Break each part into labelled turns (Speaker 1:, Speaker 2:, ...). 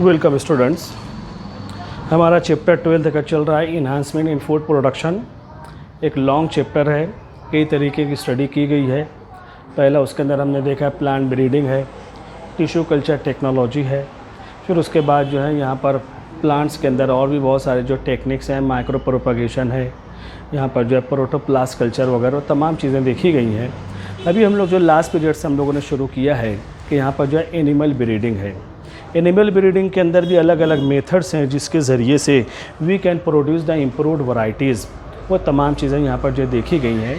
Speaker 1: Welcome students. हमारा chapter 12 का चल रहा है इन्हांसमेंट इन फूड प्रोडक्शन। एक लॉन्ग चैप्टर है, कई तरीके की स्टडी की गई है। पहला उसके अंदर हमने देखा है प्लांट ब्रीडिंग है, टिश्यू कल्चर टेक्नोलॉजी है। फिर उसके बाद जो है यहाँ पर प्लांट्स के अंदर और भी बहुत सारे जो टेक्निक्स हैं, माइक्रो प्रोपगेशन है, यहाँ पर जो है प्रोटोप्लास्ट कल्चर वगैरह तमाम चीज़ें देखी गई हैं। अभी हम लोग जो लास्ट पीरियड से हम लोगों ने शुरू किया है कि यहाँ पर जो है एनिमल ब्रीडिंग है। एनिमल ब्रीडिंग के अंदर भी अलग अलग मेथड्स हैं जिसके ज़रिए से we can produce the improved varieties. वो तमाम चीज़ें यहाँ पर जो देखी गई हैं।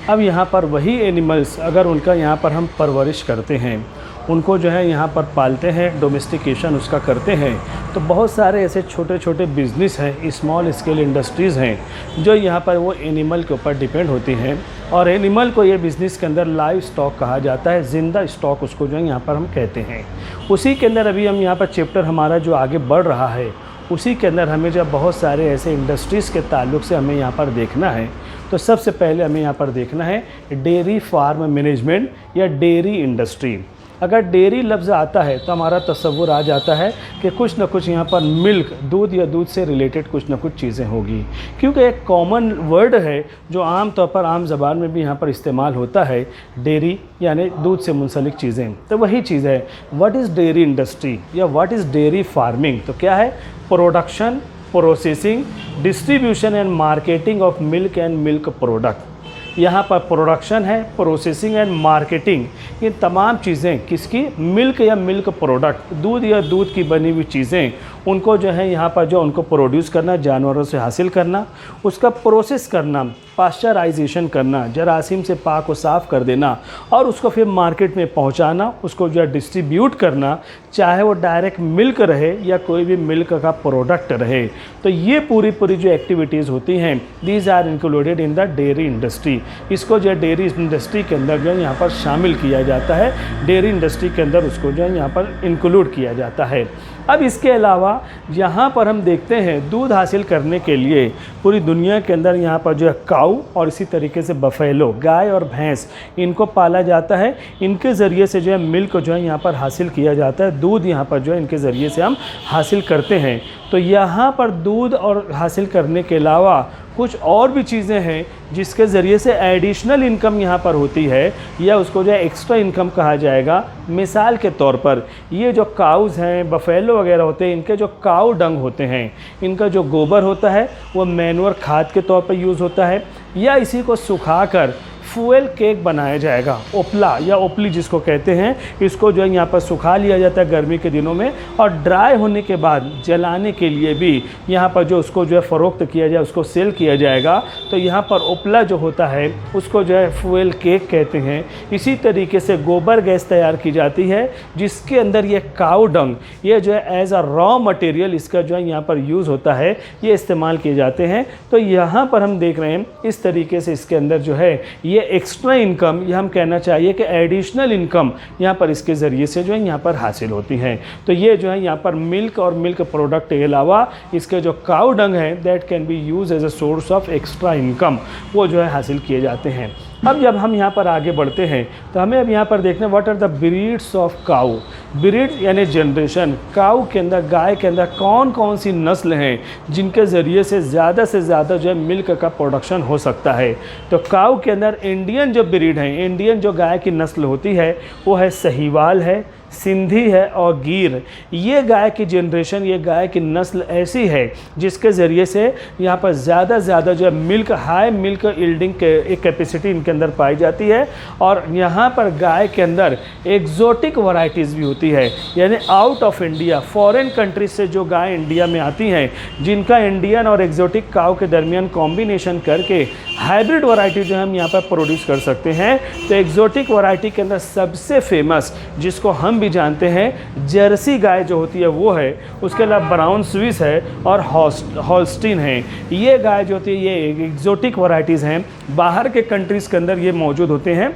Speaker 1: अब यहाँ पर वही एनिमल्स अगर उनका यहाँ पर हम परवरिश करते हैं, उनको जो है यहाँ पर पालते हैं, डोमेस्टिकेशन उसका करते हैं, तो बहुत सारे ऐसे छोटे छोटे बिज़नेस हैं, स्मॉल स्केल इंडस्ट्रीज़ हैं जो यहाँ पर वो एनिमल के ऊपर डिपेंड होती हैं। और एनिमल को ये बिज़नेस के अंदर लाइव स्टॉक कहा जाता है, ज़िंदा स्टॉक उसको जो है यहाँ पर हम कहते हैं। उसी के अंदर अभी हम यहाँ पर चैप्टर हमारा जो आगे बढ़ रहा है, उसी के अंदर हमें जब बहुत सारे ऐसे इंडस्ट्रीज़ के ताल्लुक से हमें यहाँ पर देखना है, तो सबसे पहले हमें यहाँ पर देखना है डेयरी फार्म मैनेजमेंट या डेयरी इंडस्ट्री। अगर डेयरी लफ्ज़ आता है तो हमारा तसव्वुर आ जाता है कि कुछ ना कुछ यहाँ पर मिल्क, दूध या दूध से रिलेटेड कुछ ना कुछ चीज़ें होगी, क्योंकि एक कॉमन वर्ड है जो आम तौर पर आम ज़बान में भी यहाँ पर इस्तेमाल होता है, डेयरी यानी दूध से मुंसलिक चीज़ें। तो वही चीज़ है, व्हाट इज़ डेयरी इंडस्ट्री या व्हाट इज़ डेयरी फार्मिंग। तो क्या है? Production, processing, distribution and marketing of milk and milk product. यहाँ पर प्रोडक्शन है, प्रोसेसिंग एंड मार्केटिंग, ये तमाम चीज़ें किसकी? मिल्क या मिल्क प्रोडक्ट, दूध या दूध की बनी हुई चीज़ें, उनको जो है यहाँ पर जो उनको प्रोड्यूस करना, जानवरों से हासिल करना, उसका प्रोसेस करना, पास्चराइजेशन करना, जरासीम से पाक को साफ़ कर देना और उसको फिर मार्केट में पहुँचाना, उसको जो है डिस्ट्रीब्यूट करना, चाहे वो डायरेक्ट मिल्क रहे या कोई भी मिल्क का प्रोडक्ट रहे। तो ये पूरी जो एक्टिविटीज़ होती हैं, these are included in the dairy industry. इसको जो है डेयरी इंडस्ट्री के अंदर जो है यहाँ पर शामिल किया जाता है, डेयरी इंडस्ट्री के अंदर उसको जो है यहाँ पर इंक्लूड किया जाता है। अब इसके अलावा यहाँ पर हम देखते हैं दूध हासिल करने के लिए पूरी दुनिया के अंदर यहाँ पर जो है काऊ और इसी तरीके से बफेलो, गाय और भैंस, इनको पाला जाता है। इनके ज़रिए से जो है मिल्क जो है यहाँ पर हासिल किया जाता है, दूध यहाँ पर जो है इनके ज़रिए से हम हासिल करते हैं। तो यहाँ पर दूध और हासिल करने के अलावा कुछ और भी चीज़ें हैं जिसके ज़रिए से एडिशनल इनकम यहाँ पर होती है, या उसको जो है एक्स्ट्रा इनकम कहा जाएगा। मिसाल के तौर पर ये जो काउज़ हैं, बफेलो वगैरह होते हैं, इनके जो काऊ डंग होते हैं, इनका जो गोबर होता है वो मैन्योर खाद के तौर पर यूज़ होता है, या इसी को सुखाकर फ्यूल केक बनाया जाएगा। ओपला या ओपली जिसको कहते हैं, इसको जो है यहाँ पर सुखा लिया जाता है गर्मी के दिनों में, और ड्राई होने के बाद जलाने के लिए भी यहाँ पर जो उसको जो है फ़रोख्त किया जाए, उसको सेल किया जाएगा। तो यहाँ पर ओपला जो होता है उसको जो है फ्यूल केक कहते हैं। इसी तरीके से गोबर गैस तैयार की जाती है जिसके अंदर ये काऊ डंग, ये जो है एज अ रॉ मटेरियल इसका जो है यहाँ पर यूज़ होता है, ये इस्तेमाल किए जाते हैं। तो यहाँ पर हम देख रहे हैं इस तरीके से इसके अंदर जो है ये एक्स्ट्रा इनकम, ये हम कहना चाहिए कि एडिशनल इनकम यहाँ पर इसके ज़रिए से जो है यहाँ पर हासिल होती हैं। तो ये जो है यहाँ पर मिल्क और मिल्क प्रोडक्ट के अलावा इसके जो काऊ डंग हैं that can be use as a source of extra income, वो जो है हासिल किए जाते हैं। अब जब हम यहाँ पर आगे बढ़ते हैं तो हमें अब यहाँ पर देखना what are the breeds of cow. Breed यानी जनरेशन, काऊ के अंदर, गाय के अंदर कौन कौन सी नस्ल हैं जिनके ज़रिए से ज़्यादा जो है मिल्क का प्रोडक्शन हो सकता है। तो काऊ के अंदर इंडियन जो ब्रीड हैं, इंडियन जो गाय की नस्ल होती है वो है सहीवाल है, सिंधी है और गीर। ये गाय की जनरेशन, ये गाय की नस्ल ऐसी है जिसके ज़रिए से यहाँ पर ज़्यादा जो है मिल्क, हाई मिल्क यील्डिंग के एक कैपेसिटी इनके अंदर पाई जाती है। और यहाँ पर गाय के अंदर एग्जोटिक वैरायटीज़ भी होती है, यानी out of India, foreign countries से जो गाय इंडिया में आती हैं, जिनका इंडियन और एग्जोटिक काऊ के दरमियान कॉम्बिनेशन करके हाइब्रिड वैरायटी जो हम यहाँ पर प्रोड्यूस कर सकते हैं। तो एग्जोटिक वैरायटी के अंदर सबसे फेमस, जिसको हम भी जानते हैं, जर्सी गाय जो होती है वो है, उसके अलावा ब्राउन स्विस है और हॉल्स्टीन है। ये गाय जो होती है ये एग्जोटिक वैरायटीज़ हैं, बाहर के कंट्रीज़ के अंदर ये मौजूद होते हैं।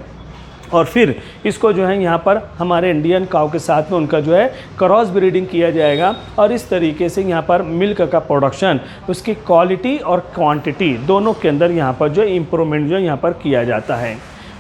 Speaker 1: और फिर इसको जो है यहाँ पर हमारे इंडियन काऊ के साथ में उनका जो है क्रॉस ब्रीडिंग किया जाएगा, और इस तरीके से यहाँ पर मिल्क का प्रोडक्शन, उसकी क्वालिटी और क्वांटिटी दोनों के अंदर यहाँ पर जो इम्प्रूवमेंट जो यहाँ पर किया जाता है।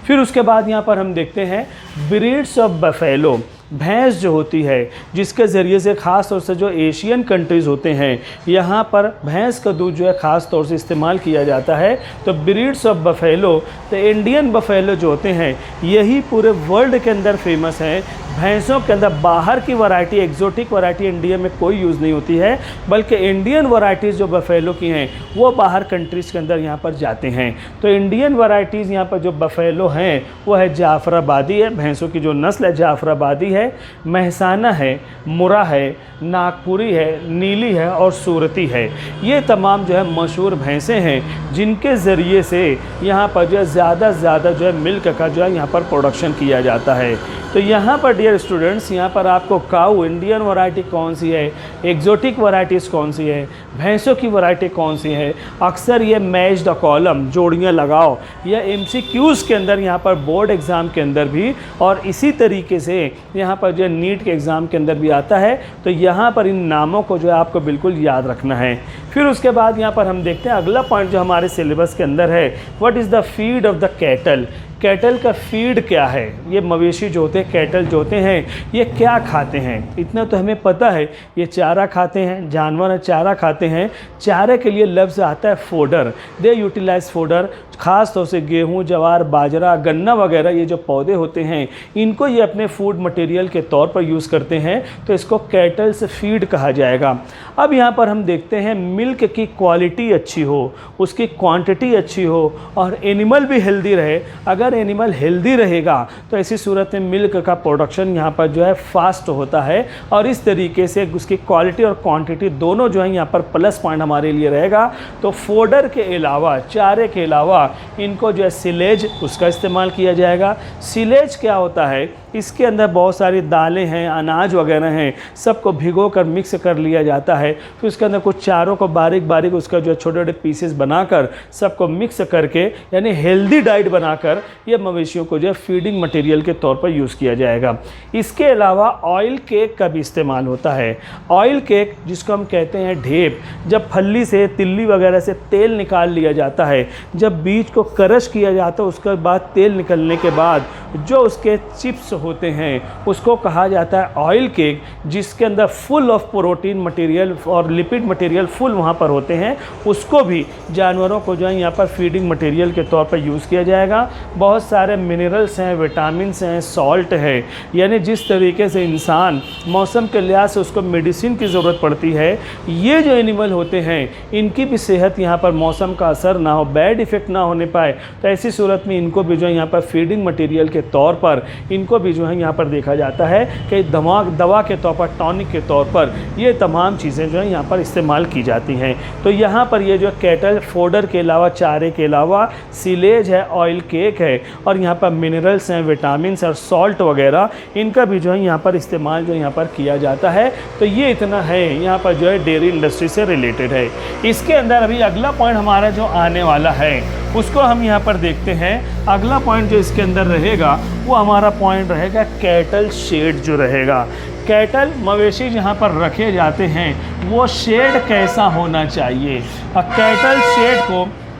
Speaker 1: फिर उसके बाद यहाँ पर हम देखते हैं ब्रीड्स ऑफ बफेलो। भैंस जो होती है, जिसके ज़रिए से ख़ास तौर से जो एशियन कंट्रीज़ होते हैं यहाँ पर भैंस का दूध जो है ख़ास तौर से इस्तेमाल किया जाता है। तो ब्रीड्स ऑफ बफेलो, तो इंडियन बफेलो जो होते हैं यही पूरे वर्ल्ड के अंदर फेमस हैं। भैंसों के अंदर बाहर की वैरायटी, एग्जोटिक वैरायटी इंडिया में कोई यूज़ नहीं होती है, बल्कि इंडियन वैरायटीज़ जो बफेलो की हैं वो बाहर कंट्रीज़ के अंदर यहाँ पर जाते हैं। तो इंडियन वैरायटीज़ यहाँ पर जो बफेलो हैं वो है जाफराबादी है, भैंसों की जो नस्ल है जाफराबादी है, महसाना है, मुरा है, नागपुरी है, नीली है और सूरती है। ये तमाम जो है मशहूर भैंसें हैं जिनके ज़रिए से यहाँ पर जो है ज़्यादा से ज़्यादा जो है मिल्क का जो है यहाँ पर प्रोडक्शन किया जाता है। तो यहाँ पर डियर स्टूडेंट्स, यहाँ पर आपको काऊ इंडियन वैरायटी कौन सी है, एग्जोटिक वैरायटीज़ कौन सी है, भैंसों की वैरायटी कौन सी है, अक्सर ये मैच द कॉलम जोड़ियाँ लगाओ या MCQs के अंदर यहाँ पर बोर्ड एग्ज़ाम के अंदर भी और इसी तरीके से यहाँ पर जो नीट के एग्ज़ाम के अंदर भी आता है। तो यहाँ पर इन नामों को जो है आपको बिल्कुल याद रखना है। फिर उसके बाद यहाँ पर हम देखते हैं अगला पॉइंट जो हमारे सिलेबस के अंदर है, what is the feed of the cattle. Cattle का फीड क्या है, ये मवेशी जो होते हैं, कैटल जो होते हैं ये क्या खाते हैं। इतना तो हमें पता है, ये चारा खाते हैं, जानवर चारा खाते हैं। चारे के लिए लफ्ज़ आता है फोडर, दे यूटिलाइज फोडर। ख़ास तौर से गेहूं, जवार, बाजरा, गन्ना वगैरह ये जो पौधे होते हैं इनको ये अपने फूड मटेरियल के तौर पर यूज़ करते हैं, तो इसको कैटल से फीड कहा जाएगा। अब यहाँ पर हम देखते हैं मिल्क की क्वालिटी अच्छी हो, उसकी क्वांटिटी अच्छी हो और एनिमल भी हेल्दी रहे। अगर एनिमल हेल्दी रहेगा तो ऐसी सूरत में मिल्क का प्रोडक्शन यहाँ पर जो है फास्ट होता है और इस तरीके से उसकी क्वालिटी और क्वांटिटी दोनों जो है यहाँ पर प्लस पॉइंट हमारे लिए रहेगा। तो फोडर के अलावा, चारे के अलावा इनको जो है सिलेज उसका इस्तेमाल किया जाएगा। सिलेज क्या होता है, इसके अंदर बहुत सारी दालें हैं, अनाज वगैरह हैं, सबको भिगो कर मिक्स कर लिया जाता है। फिर उसके अंदर कुछ चारों को बारीक बारीक उसका जो छोटे छोटे पीसेस बनाकर सबको मिक्स करके यानी हेल्दी डाइट बनाकर ये मवेशियों को जो है फीडिंग मटेरियल के तौर पर यूज़ किया जाएगा। इसके अलावा ऑयल केक का भी इस्तेमाल होता है। ऑयल केक जिसको हम कहते हैं ढेप, जब फल्ली से, तिल्ली वगैरह से तेल निकाल लिया जाता है, जब बीज को क्रश किया जाता है उसके बाद तेल निकलने के बाद जो उसके चिप्स होते हैं उसको कहा जाता है ऑयल केक, जिसके अंदर फुल ऑफ प्रोटीन मटेरियल और लिपिड मटेरियल फुल वहाँ पर होते हैं। उसको भी जानवरों को जो है यहाँ पर फीडिंग मटेरियल के तौर पर यूज़ किया जाएगा। बहुत सारे मिनरल्स हैं, विटामिन्स हैं, सॉल्ट है, यानी जिस तरीके से इंसान मौसम के लिहाज से उसको मेडिसिन की ज़रूरत पड़ती है, ये जो एनिमल होते हैं इनकी भी सेहत यहाँ पर मौसम का असर ना हो, बैड इफ़ेक्ट ना होने पाए, तो ऐसी सूरत में इनको भी जो है यहाँ पर फीडिंग मटेरियल के तौर पर इनको भी जो है यहाँ पर देखा जाता है कि दवा के तौर पर, टॉनिक के तौर पर ये तमाम चीज़ें जो है यहाँ पर इस्तेमाल की जाती हैं। तो यहाँ पर ये जो कैटल फोडर के अलावा, चारे के अलावा सिलेज है, ऑयल केक है और यहाँ पर मिनरल्स हैं, विटामिन्स और सॉल्ट वगैरह, इनका भी जो है यहाँ पर इस्तेमाल जो यहाँ पर किया जाता है। तो ये इतना है यहाँ पर जो है डेयरी इंडस्ट्री से रिलेटेड है। इसके अंदर अभी अगला पॉइंट हमारा जो आने वाला है उसको हम यहाँ पर देखते हैं। अगला पॉइंट जो इसके अंदर रहेगा वो हमारा पॉइंट रहेगा कैटल शेड जो रहेगा। कैटल मवेशी जहाँ पर रखे जाते हैं वो शेड कैसा होना चाहिए।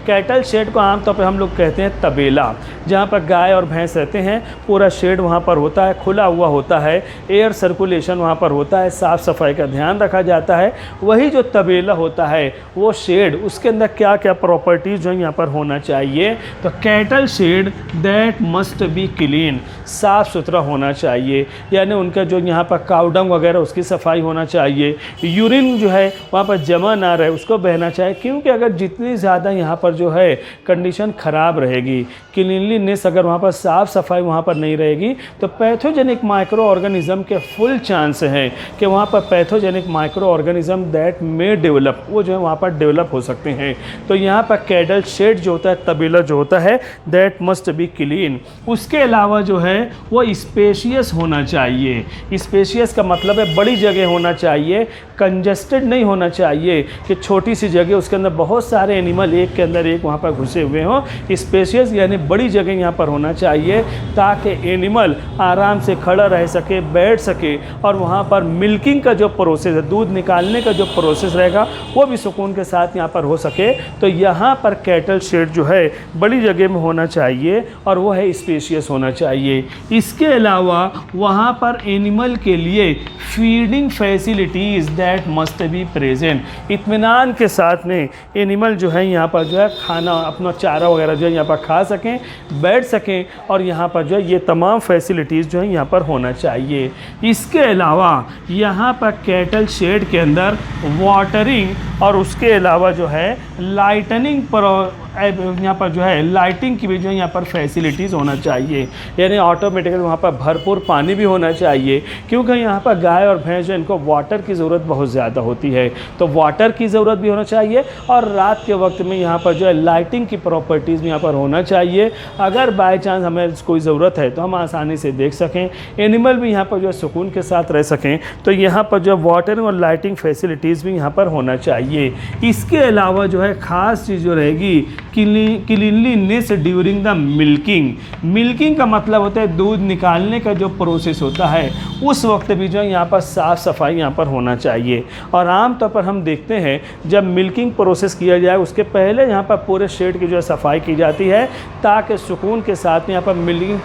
Speaker 1: कैटल शेड को आमतौर पर हम लोग कहते हैं तबेला, जहाँ पर गाय और भैंस रहते हैं। पूरा शेड वहाँ पर होता है, खुला हुआ होता है, एयर सर्कुलेशन वहाँ पर होता है, साफ़ सफाई का ध्यान रखा जाता है। वही जो तबेला होता है वो शेड, उसके अंदर क्या क्या प्रॉपर्टीज़ जो यहाँ पर होना चाहिए। तो cattle shed that must B clean, साफ़ सुथरा होना चाहिए, यानी उनका जो यहाँ पर काउडंग वगैरह उसकी सफाई होना चाहिए। यूरिन जो है वहाँ पर जमा ना रहे, उसको बहना चाहिए, क्योंकि अगर जितनी ज़्यादा यहाँ पर जो है कंडीशन ख़राब रहेगी, क्लीनलीनेस अगर वहाँ पर साफ़ सफाई वहाँ पर नहीं रहेगी, तो पैथोजेनिक माइक्रो ऑर्गेनिज़म के फुल चांस हैं कि वहाँ पर pathogenic micro organism that may develop, वो जो है वहाँ पर डेवलप हो सकते हैं। तो यहाँ पर कैटल शेड जो होता है, तबेला जो होता है, दैट मस्ट बी क्लीन। उसके अलावा जो है वो स्पेशियस होना चाहिए। स्पेशियस का मतलब है बड़ी जगह होना चाहिए, कंजस्टेड नहीं होना चाहिए कि छोटी सी जगह उसके अंदर बहुत सारे एनिमल एक के अंदर अंदर एक वहाँ पर घुसे हुए हों। स्पेशियस यानी बड़ी जगह यहाँ पर होना चाहिए ताकि एनिमल आराम से खड़ा रह सके, बैठ सके, और वहाँ पर मिल्किंग का जो प्रोसेस है, दूध निकालने का जो प्रोसेस रहेगा वो भी सुकून के साथ यहाँ पर हो सके। तो यहाँ पर कैटल शेड जो है बड़ी जगह में होना चाहिए और वो है स्पेशियस होना चाहिए। इसके अलावा वहाँ पर एनिमल के लिए feeding facilities that must be present. इत्मीनान के साथ में एनिमल जो है यहाँ पर जो है खाना अपना चारा वगैरह जो है यहाँ पर खा सकें, बैठ सकें, और यहाँ पर जो है ये तमाम फैसिलिटीज़ जो है यहाँ पर होना चाहिए। इसके अलावा यहाँ पर कैटल शेड के अंदर वाटरिंग और उसके अलावा जो है लाइटनिंग पर यहाँ पर जो है लाइटिंग की भी जो है यहाँ पर फैसिलिटीज़ होना चाहिए, यानी ऑटोमेटिकली वहाँ पर भरपूर पानी भी होना चाहिए, क्योंकि यहाँ पर गाय और भैंस जो इनको वाटर की ज़रूरत बहुत ज़्यादा होती है, तो वाटर की ज़रूरत भी होना चाहिए। और रात के वक्त में यहाँ पर जो है लाइटिंग की प्रॉपर्टीज़ भी यहाँ पर होना चाहिए। अगर बाय चांस हमें कोई ज़रूरत है तो हम आसानी से देख सकें, एनिमल भी यहाँ पर जो है सुकून के साथ रह सकें, तो यहाँ पर जो वाटरिंग और लाइटिंग फैसिलिटीज़ भी यहाँ पर होना चाहिए। इसके अलावा जो है ख़ास चीज़ जो रहेगी cleanliness during the milking. Milking का मतलब होता है दूध निकालने का जो प्रोसेस होता है उस वक्त भी जो है यहाँ पर साफ़ सफाई यहाँ पर होना चाहिए। और आमतौर पर हम देखते हैं जब मिल्किंग प्रोसेस किया जाए उसके पहले यहाँ पर पूरे शेड की जो है सफाई की जाती है, ताकि सुकून के साथ यहाँ पर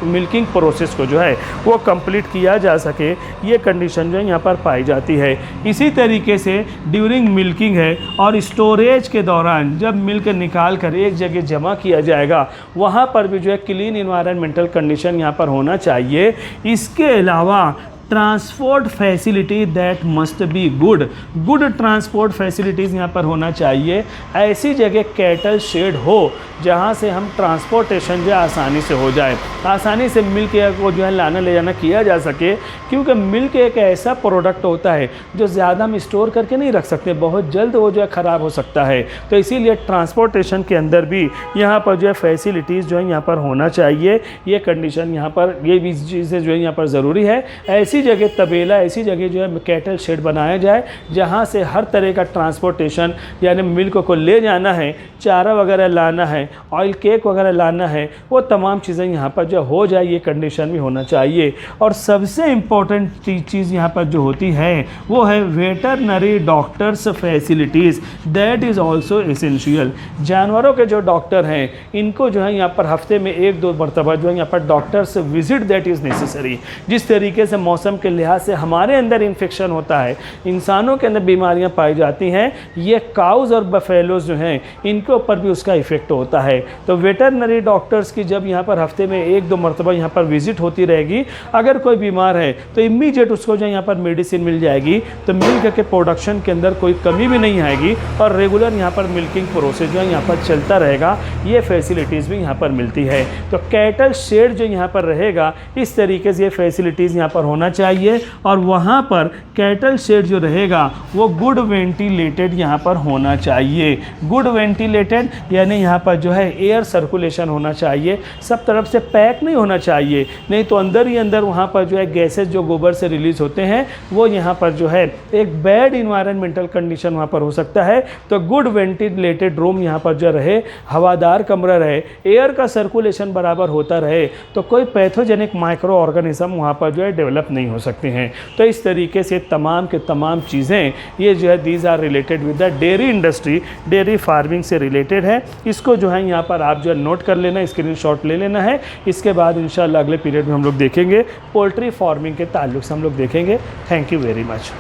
Speaker 1: मिल्किंग प्रोसेस को जो है वो कंप्लीट किया जा सके। ये कंडीशन जो है यहाँ पर पाई जाती है। इसी तरीके से ड्यूरिंग मिल्किंग है और स्टोरेज के दौरान जब मिल्क निकाल कर एक जगह जमा किया जाएगा, वहाँ पर भी जो है क्लीन इन्वायरमेंटल कंडीशन यहाँ पर होना चाहिए। इसके अलावा transport facility that must be good transport facilities यहाँ पर होना चाहिए। ऐसी जगह कैटल शेड हो जहाँ से हम ट्रांसपोर्टेशन जो है आसानी से हो जाए, आसानी से मिल्क को जो है लाना ले जाना किया जा सके, क्योंकि मिल्क एक ऐसा प्रोडक्ट होता है जो ज़्यादा हम स्टोर करके नहीं रख सकते, बहुत जल्द वो जो है ख़राब हो सकता है। तो इसीलिए ट्रांसपोर्टेशन के अंदर भी यहाँ पर जो है फैसिलिटीज़ जो है यहाँ पर होना चाहिए। ये कंडीशन यहाँ पर, ये भी चीज़ें जो है यहाँ पर ज़रूरी है। ऐसी जगह तबेला, ऐसी जगह जो है कैटल शेड बनाया जाए जहाँ से हर तरह का ट्रांसपोर्टेशन, यानी मिल्क को ले जाना है, चारा वगैरह लाना है, ऑयल केक वगैरह लाना है, वो तमाम चीज़ें यहाँ पर जो हो जाए, ये कंडीशन भी होना चाहिए। और सबसे इम्पोर्टेंट चीज़ यहाँ पर जो होती है वो है veterinary doctors facilities that is also essential. जानवरों के जो डॉक्टर हैं इनको जो है यहाँ पर हफ्ते में 1-2 मरतबा जो है यहाँ पर doctors visit that is necessary. जिस तरीके से मौसम के लिहाज से हमारे अंदर इन्फेक्शन होता है, इंसानों के अंदर बीमारियां पाई जाती हैं, ये काउज और बफेलोज जो हैं इनके ऊपर भी उसका इफ़ेक्ट होता है। तो वेटरनरी डॉक्टर्स की जब यहाँ पर हफ्ते में 1-2 मरतबा यहाँ पर विजिट होती रहेगी, अगर कोई बीमार है तो इमीडिएट उसको जो यहाँ पर मेडिसिन मिल जाएगी, तो मिल्क के प्रोडक्शन के अंदर कोई कमी भी नहीं आएगी और रेगुलर यहाँ पर मिल्किंग प्रोसेस जो है यहाँ पर चलता रहेगा। ये फैसिलिटीज़ भी यहाँ पर मिलती है। तो कैटल शेड जो यहाँ पर रहेगा इस तरीके से ये फैसिलिटीज़ यहाँ पर होना चाहिए। और वहाँ पर कैटल शेड जो रहेगा वो गुड वेंटिलेटेड यहाँ पर होना चाहिए। गुड वेंटिलेटेड यानी यहाँ पर जो है एयर सर्कुलेशन होना चाहिए, सब तरफ से पैक नहीं होना चाहिए, नहीं तो अंदर ही अंदर वहाँ पर जो है गैसेज जो गोबर से रिलीज होते हैं वो यहाँ पर जो है एक बैड इन्वायरमेंटल कंडीशन वहाँ पर हो सकता है। तो गुड वेंटिलेटेड रूम यहाँ पर जो रहे, हवादार कमरा रहे, एयर का सर्कुलेशन बराबर होता रहे, तो कोई पैथोजेनिक माइक्रो ऑर्गेनिज्म वहाँ पर जो है डेवलप नहीं हो सकते हैं। तो इस तरीके से तमाम के तमाम चीज़ें ये जो है these are related with the dairy industry, dairy farming से रिलेटेड है। इसको जो है यहाँ पर आप जो है नोट कर लेना, स्क्रीनशॉट ले लेना है। इसके बाद इंशाल्लाह अगले पीरियड में हम लोग देखेंगे पोल्ट्री फार्मिंग के ताल्लुक से हम लोग देखेंगे। Thank you very much.